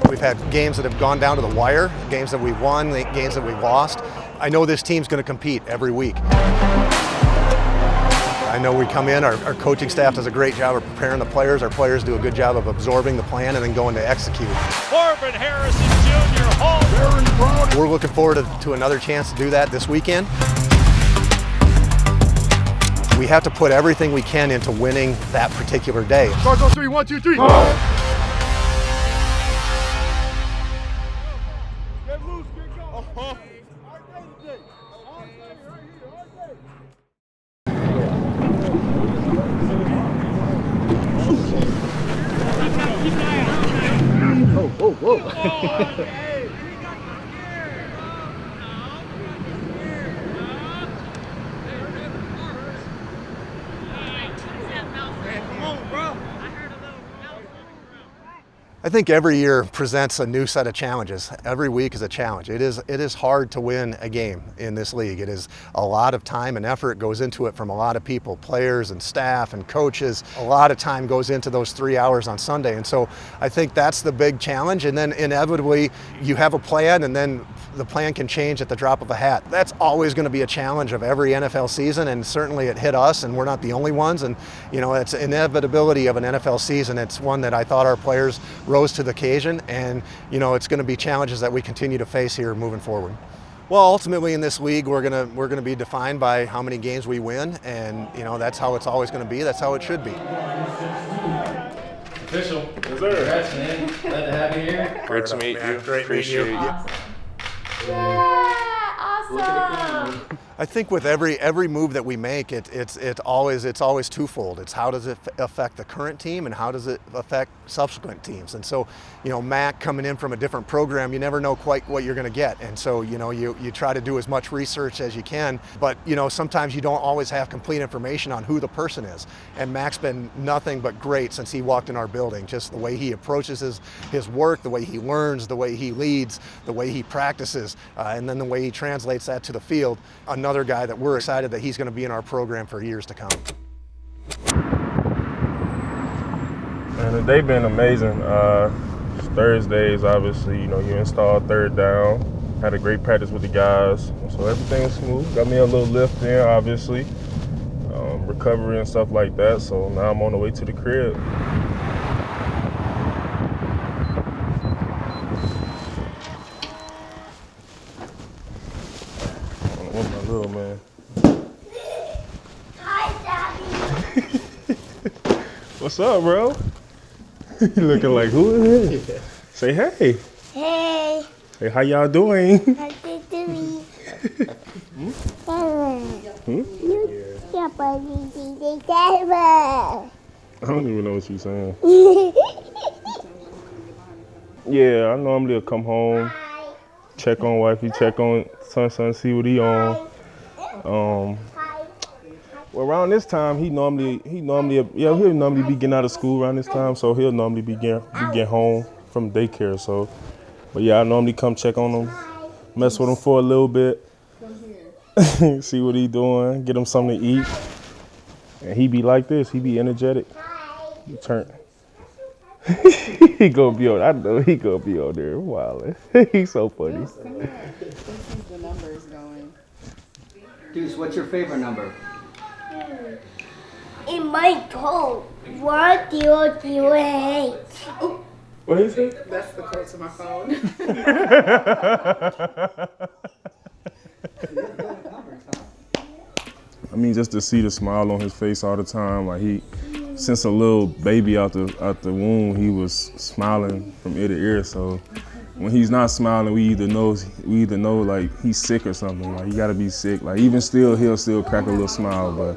We've had games that have gone down to the wire, games that we've won, games that we've lost. I know this team's going to compete every week. I know we come in, our coaching staff does a great job of preparing the players. Our players do a good job of absorbing the plan and then going to execute. Marvin Harrison Jr. home. We're looking forward to another chance to do that this weekend. We have to put everything we can into winning that particular day. Start on 3, 1, 2, 3. Get loose, get going. Whoa. I think every year presents a new set of challenges. Every week is a challenge. It is hard to win a game in this league. It is a lot of time and effort goes into it from a lot of people, players and staff and coaches. A lot of time goes into those 3 hours on Sunday. And so I think that's the big challenge. And then inevitably you have a plan and then the plan can change at the drop of a hat. That's always going to be a challenge of every NFL season, and certainly it hit us, and we're not the only ones. And you know, it's inevitability of an NFL season. It's one that I thought our players rose to the occasion, and you know, it's going to be challenges that we continue to face here moving forward. Well, ultimately in this league, we're gonna be defined by how many games we win, and you know, that's how it's always going to be. That's how it should be. Official. Yes, sir. Congrats, man. Glad to have you here. Great to meet you. Great Appreciate meeting you. you. Yeah, awesome. I think with every move that we make, it's always twofold. It's how does it affect the current team and how does it affect subsequent teams. And so, you know, Mack coming in from a different program, you never know quite what you're going to get. And so, you know, you try to do as much research as you can, but you know, sometimes you don't always have complete information on who the person is. And Mack's been nothing but great since he walked in our building. Just the way he approaches his work, the way he learns, the way he leads, the way he practices, and then the way he translates that to the field. Another guy that we're excited that he's going to be in our program for years to come. And they've been amazing. Thursdays, obviously, you know, you install third down. Had a great practice with the guys, so everything was smooth. Got me a little lift in, obviously, recovery and stuff like that. So now I'm on the way to the crib. What's my little man? Hi, Daddy. What's up, bro? You looking like who is it? Say hey. Hey. Hey, how y'all doing? How you doing? I don't even know what you're saying. Yeah, I normally come home, check on wifey, check on son, see what he on. Well, around this time, he'll normally be getting out of school around this time, so he'll normally be getting home from daycare. So, but yeah, I normally come check on him, mess with him for a little bit, see what he doing, get him something to eat, and he be like this. He be energetic. He turn. He gonna be on. I know he gonna be on there wilding. He's so funny. The number is going. Deuce, what's your favorite number? In my toe, 1008. What is it? That's the code to my phone. I mean, just to see the smile on his face all the time, like since a little baby out the womb, he was smiling from ear to ear. So when he's not smiling, we either know like he's sick or something. Like he gotta be sick. Like even still, he'll still crack a little smile, but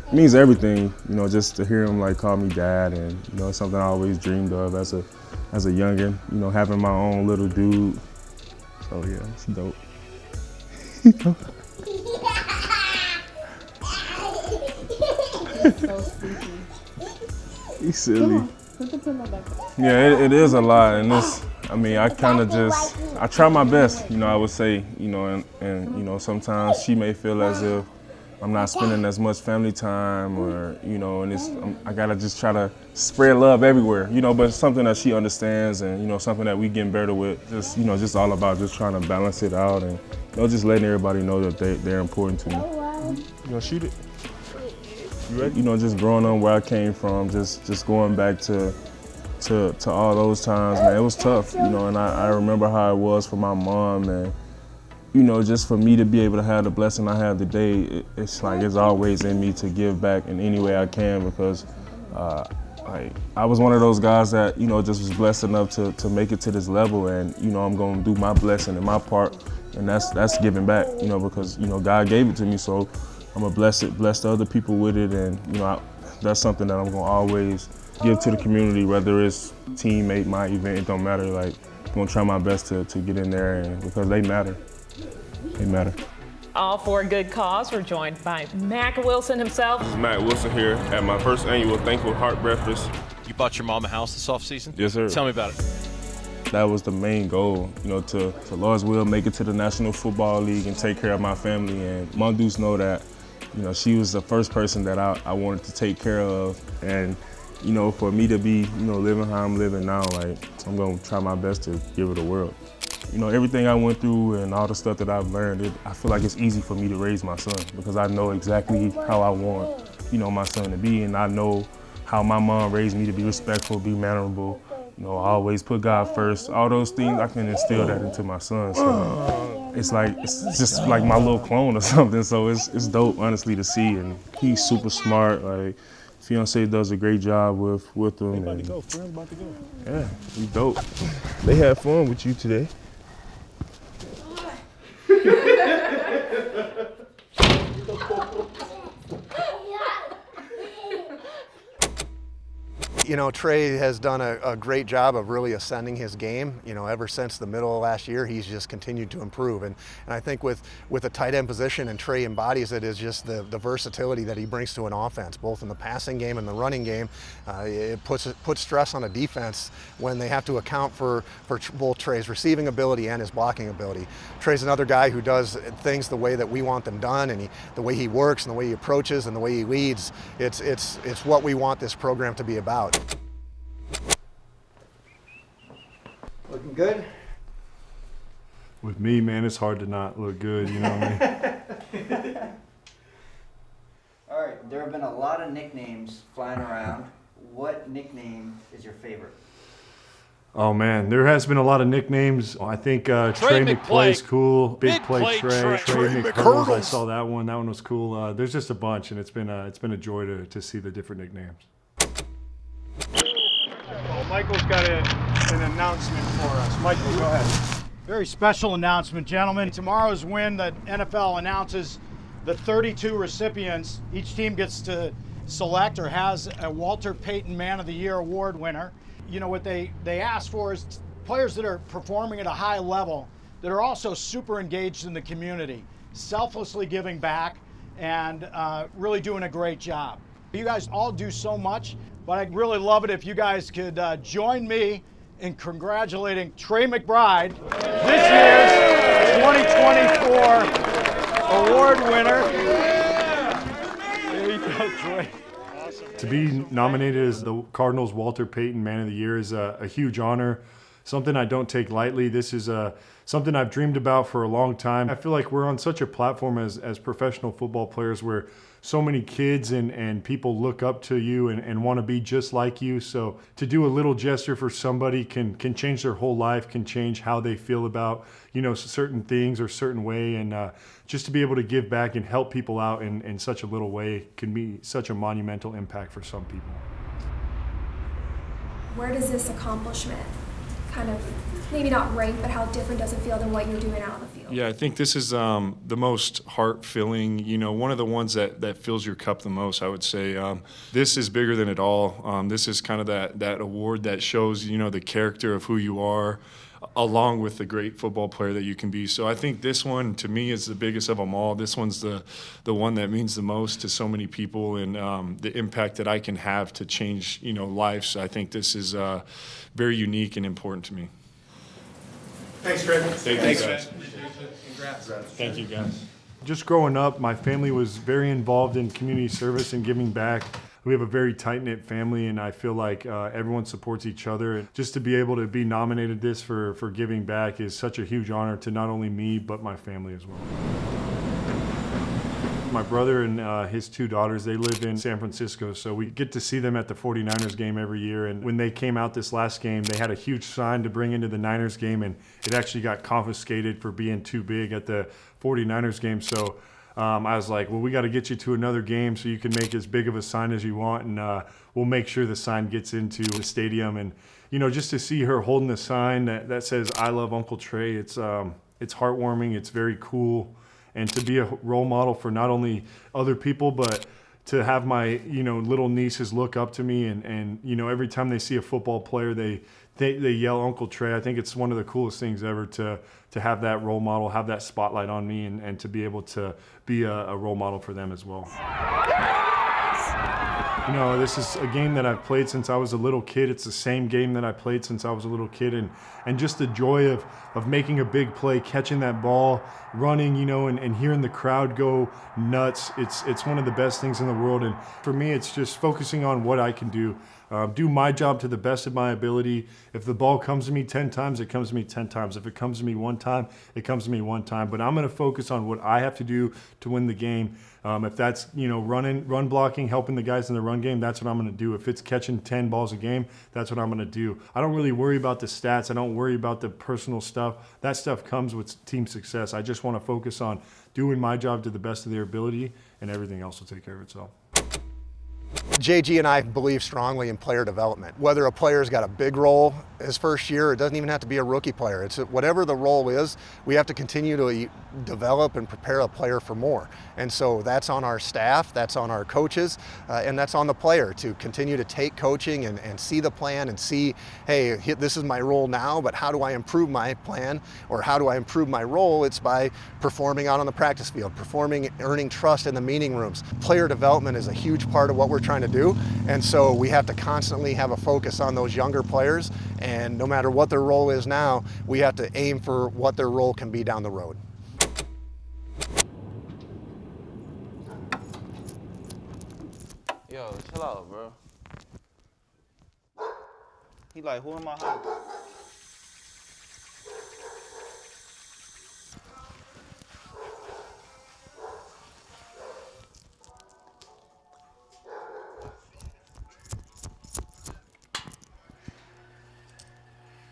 it means everything. You know, just to hear him like call me dad, and you know, it's something I always dreamed of as a youngin'. You know, having my own little dude. So yeah, it's dope. So sleepy. He's silly. Put the pillow back. Yeah, it is a lot, and this. I mean, I kind of I try my best. You know, I would say, you know, and you know, sometimes she may feel as if, I'm not spending as much family time, or and I gotta just try to spread love everywhere, but it's something that she understands, and something that we getting better with. Just all about just trying to balance it out, and just letting everybody know that they're important to me. Shoot it. You ready? Just growing up where I came from, just going back to all those times, man, it was tough, and I remember how it was for my mom, and just for me to be able to have the blessing I have today, it's like it's always in me to give back in any way I can, because I was one of those guys that just was blessed enough to make it to this level, and I'm gonna do my blessing and my part, and that's giving back, because God gave it to me, so I'm gonna bless other people with it, and that's something that I'm gonna always give to the community, whether it's teammate, my event, it don't matter. Like, I'm gonna try my best to get in there, and because they matter. They matter. All for a good cause. We're joined by Mack Wilson himself. This is Mack Wilson here at my first annual Thankful Heart Breakfast. You bought your mom a house this offseason? Yes, sir. Tell me about it. That was the main goal, to Lord's will, make it to the National Football League and take care of my family. And Mondoos know that, she was the first person that I wanted to take care of. And, for me to be, living how I'm living now, like, I'm gonna try my best to give it a whirl. Everything I went through and all the stuff that I've learned, I feel like it's easy for me to raise my son, because I know exactly how I want, my son to be, and I know how my mom raised me to be respectful, be mannerable, always put God first. All those things, I can instill that into my son. So it's just like my little clone or something. So it's dope, honestly, to see. And he's super smart. Like, fiance does a great job with him. About to go. Friends about to go. Yeah, he's dope. They had fun with you today. Trey has done a great job of really ascending his game. Ever since the middle of last year, he's just continued to improve. And I think with the tight end position, and Trey embodies it, is just the versatility that he brings to an offense, both in the passing game and the running game. It puts stress on a defense when they have to account for both Trey's receiving ability and his blocking ability. Trey's another guy who does things the way that we want them done, and the way he works and the way he approaches and the way he leads. It's what we want this program to be about. Looking good? With me, man, it's hard to not look good, you know what I mean? All right, there have been a lot of nicknames flying around. What nickname is your favorite? Oh, man, there has been a lot of nicknames. I think Trey McPlay's cool. Big Play Trey. Trey McCurdles, I saw that one. That one was cool. There's just a bunch, and it's been a joy to see the different nicknames. Well, Michael's got an announcement for us. Michael, go ahead. Very special announcement, gentlemen. Tomorrow's win, the NFL announces the 32 recipients. Each team gets to select or has a Walter Payton Man of the Year award winner. What they ask for is players that are performing at a high level, that are also super engaged in the community, selflessly giving back, and really doing a great job. You guys all do so much, but I'd really love it if you guys could join me in congratulating Trey McBride, this year's 2024 award winner. There you go, Trey. To be nominated as the Cardinals' Walter Payton Man of the Year is a huge honor, something I don't take lightly. This is something I've dreamed about for a long time. I feel like we're on such a platform as professional football players where so many kids and people look up to you and want to be just like you. So to do a little gesture for somebody can change their whole life, can change how they feel about, certain things or certain way. And just to be able to give back and help people out in such a little way can be such a monumental impact for some people. Where does this accomplishment kind of, maybe not rank, but how different does it feel than what you're doing out on the field? Yeah, I think this is the most heart-filling, one of the ones that fills your cup the most, I would say. This is bigger than it all. This is kind of that award that shows, the character of who you are, along with the great football player that you can be. So I think this one, to me, is the biggest of them all. This one's the one that means the most to so many people, and the impact that I can have to change, lives. I think this is very unique and important to me. Thanks, Trey. Thank you, guys. Congrats. Thank you, guys. Just growing up, my family was very involved in community service and giving back. We have a very tight-knit family, and I feel like everyone supports each other. And just to be able to be nominated this for giving back is such a huge honor to not only me, but my family as well. My brother and his 2 daughters, they live in San Francisco, so we get to see them at the 49ers game every year. And when they came out this last game, they had a huge sign to bring into the Niners game, and it actually got confiscated for being too big at the 49ers game. So I was like, well, we got to get you to another game so you can make as big of a sign as you want, and we'll make sure the sign gets into the stadium. And, you know, just to see her holding the sign that says, "I love Uncle Trey," it's heartwarming, it's very cool. And to be a role model for not only other people, but to have my, you know, little nieces look up to me and you know, every time they see a football player, they yell Uncle Trey. I think it's one of the coolest things ever to have that role model, have that spotlight on me, and to be able to be a role model for them as well. You know, this is a game that I've played since I was a little kid. It's the same game that I played since I was a little kid, and just the joy of making a big play, catching that ball, running, you know, and hearing the crowd go nuts. It's one of the best things in the world, and for me, it's just focusing on what I can do my job to the best of my ability. If the ball comes to me 10 times, it comes to me 10 times. If it comes to me 1 time, it comes to me 1 time. But I'm going to focus on what I have to do to win the game. If that's, you know, run blocking, helping the guys in the run game, that's what I'm going to do. If it's catching 10 balls a game, that's what I'm going to do. I don't really worry about the stats. I don't worry about the personal stuff. That stuff comes with team success. I just want to focus on doing my job to the best of their ability, and everything else will take care of itself. JG and I believe strongly in player development. Whether a player's got a big role his first year, it doesn't even have to be a rookie player. It's whatever the role is, we have to continue to develop and prepare a player for more. And so that's on our staff, that's on our coaches, and that's on the player to continue to take coaching and see the plan and see, hey, this is my role now, but how do I improve my plan, or how do I improve my role? It's by performing out on the practice field, performing, earning trust in the meeting rooms. Player development is a huge part of what we're trying to do, and so we have to constantly have a focus on those younger players, and no matter what their role is now, we have to aim for what their role can be down the road. Yo, chill out, bro. He like, who am I hugging?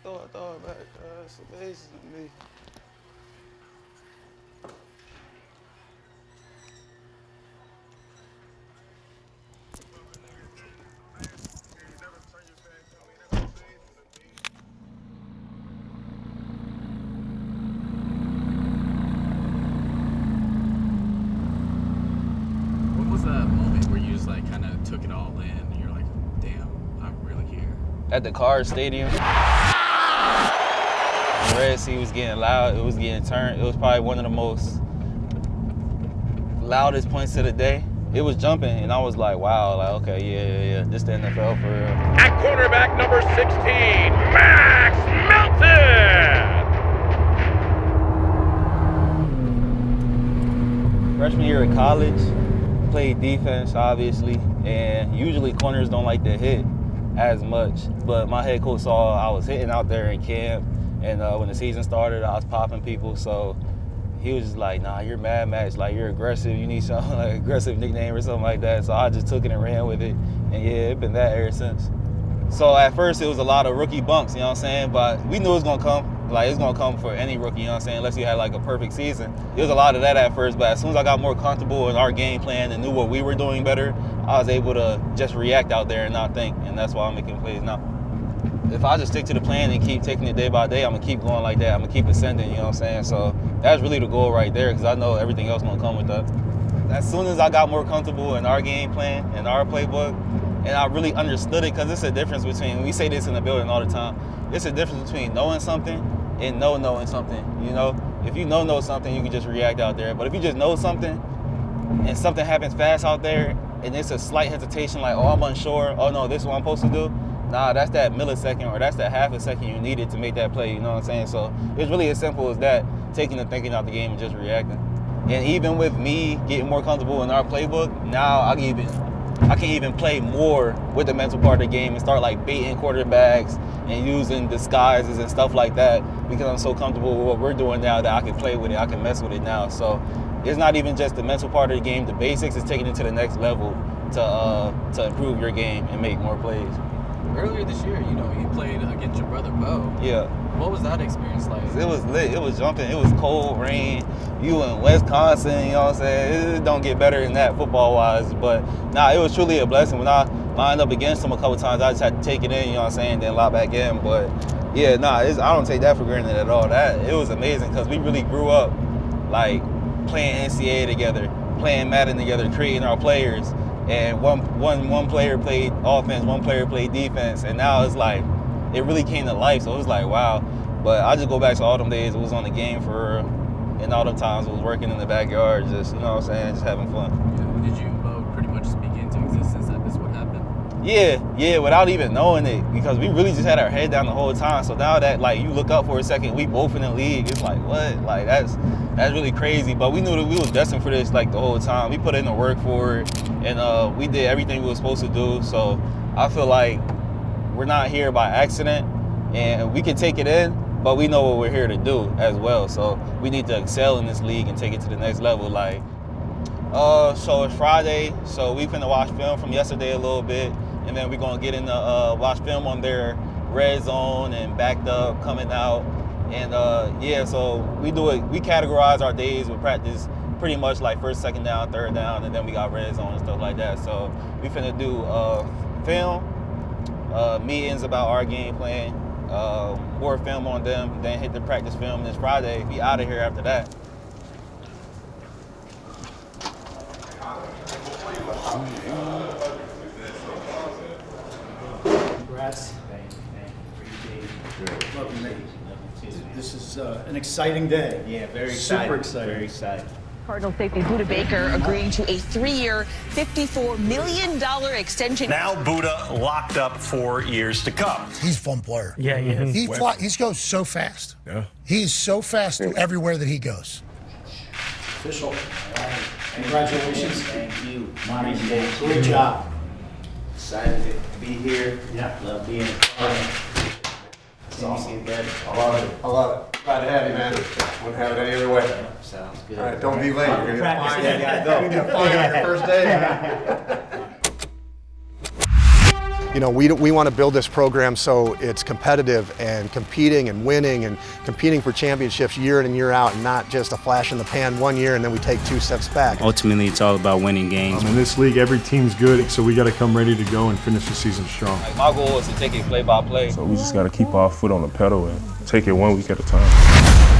Throw it back. It's amazing to me. What was that moment where you just like kind of took it all in and you're like, damn, I'm really here? At the Card Stadium. The Red Sea was getting loud, it was getting turned. It was probably one of the most loudest points of the day. It was jumping, and I was like, wow, like, okay, yeah, this the NFL for real. At quarterback number 16, Max Melton. Freshman year of college, played defense, obviously, and usually corners don't like to hit as much, but my head coach saw I was hitting out there in camp, and when the season started, I was popping people, so he was just like, nah, you're Mad Max, like, you're aggressive, you need some like aggressive nickname or something like that, so I just took it and ran with it, and yeah, it's been that ever since. So at first, it was a lot of rookie bumps, you know what I'm saying, but we knew it was gonna come, like, it's gonna come for any rookie, you know what I'm saying, unless you had like a perfect season. It was a lot of that at first, but as soon as I got more comfortable in our game plan and knew what we were doing better, I was able to just react out there and not think, and that's why I'm making plays now. If I just stick to the plan and keep taking it day by day, I'm gonna keep going like that. I'm gonna keep ascending, you know what I'm saying? So that's really the goal right there, because I know everything else gonna come with that. As soon as I got more comfortable in our game plan and our playbook, and I really understood it, because it's a difference between, we say this in the building all the time, it's a difference between knowing something and knowing something, you know? If you know something, you can just react out there. But if you just know something and something happens fast out there and it's a slight hesitation, like, oh, I'm unsure, oh no, this is what I'm supposed to do, nah, that's that millisecond or that's that half a second you needed to make that play, you know what I'm saying? So it's really as simple as that, taking the thinking out the game and just reacting. And even with me getting more comfortable in our playbook, now I can even play more with the mental part of the game and start like baiting quarterbacks and using disguises and stuff like that because I'm so comfortable with what we're doing now that I can play with it, I can mess with it now. So it's not even just the mental part of the game, the basics is taking it to the next level to improve your game and make more plays. Earlier this year, you played against your brother Bo. Yeah. What was that experience like? It was lit. It was jumping. It was cold, rain. You in Wisconsin, you know what I'm saying? It don't get better than that football-wise. But, it was truly a blessing. When I lined up against him a couple times, I just had to take it in, you know what I'm saying, then lock back in. But, yeah, I don't take that for granted at all. It was amazing because we really grew up, like, playing NCAA together, playing Madden together, creating our players. And one player played offense, one player played defense, and now it's like, it really came to life, so it was like, wow. But I just go back to all them days, it was on the game for real, and all them times it was working in the backyard, just, you know what I'm saying, just having fun. Yeah. Did you pretty much speak into existence that this would happen? Yeah, without even knowing it, because we really just had our head down the whole time, so now that, like, you look up for a second, we both in the league, it's like, what? Like, that's really crazy, but we knew that we was destined for this, like, the whole time. We put in the work for it, and we did everything we were supposed to do, so I feel like we're not here by accident, and we can take it in, but we know what we're here to do as well, so we need to excel in this league and take it to the next level. Like, so it's Friday, so we finna watch film from yesterday a little bit, and then we're gonna get in the watch film on their red zone and backed up, coming out. And so we categorize our days with practice pretty much like first, second down, third down, and then we got red zone and stuff like that. So we finna do film, meetings about our game plan, more film on them, then hit the practice film this Friday, be out of here after that. Congrats. This is an exciting day. Yeah, very exciting. Super exciting. Very exciting. Cardinal safety Budda Baker agreeing to a 3-year, $54 million extension. Now Budda locked up for years to come. He's a fun player. Yeah, he is. He goes so fast. Yeah. He's so fast everywhere that he goes. Official. Congratulations. Thank you. Monty, great job. Excited to be here. Yeah. Love being a Cardinal. Awesome. I love it. Glad to have you, man. Wouldn't have it any other way. Sounds good. All right, don't be late. You're gonna get fined. Yeah, gotta go. You're gonna get fined on your first day. You know, we want to build this program so it's competitive and competing and winning and competing for championships year in and year out, and not just a flash in the pan one year and then we take 2 steps back. Ultimately, it's all about winning games. In this league, every team's good, so we got to come ready to go and finish the season strong. Like, my goal is to take it play by play. So we just got to keep our foot on the pedal and take it one week at a time.